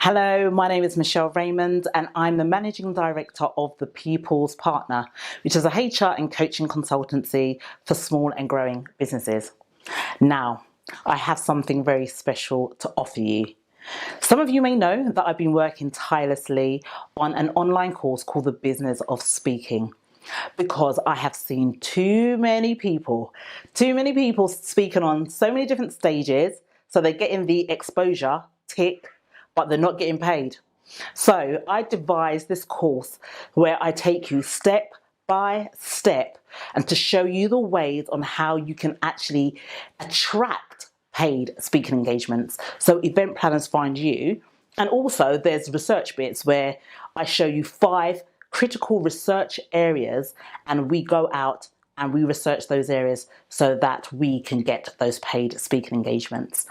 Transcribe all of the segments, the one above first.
Hello, my name is Michelle Raymond and I'm the Managing Director of the People's Partner, which is a HR and coaching consultancy for small and growing businesses. Now, I have something very special to offer you. Some of you may know that I've been working tirelessly on an online course called The Business of Speaking, because I have seen too many people speaking on so many different stages, so they're getting the exposure, tick, but they're not getting paid. So I devised this course where I take you step by step and to show you the ways on how you can actually attract paid speaking engagements. So event planners find you. And also there's research bits where I show you 5 critical research areas and we go out and we research those areas so that we can get those paid speaking engagements.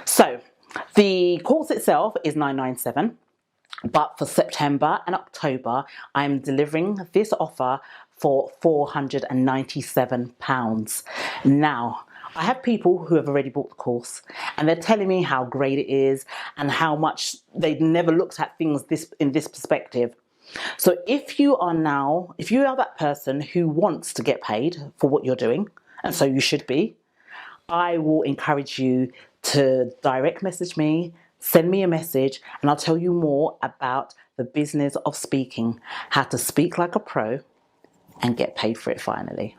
So the course itself is $997, but for September and October, I'm delivering this offer for £497. Now, I have people who have already bought the course and they're telling me how great it is and how much they've never looked at things in this perspective. So if you are that person who wants to get paid for what you're doing, and so you should be, I will encourage you to direct message me, send me a message, and I'll tell you more about the business of speaking, how to speak like a pro and get paid for it finally.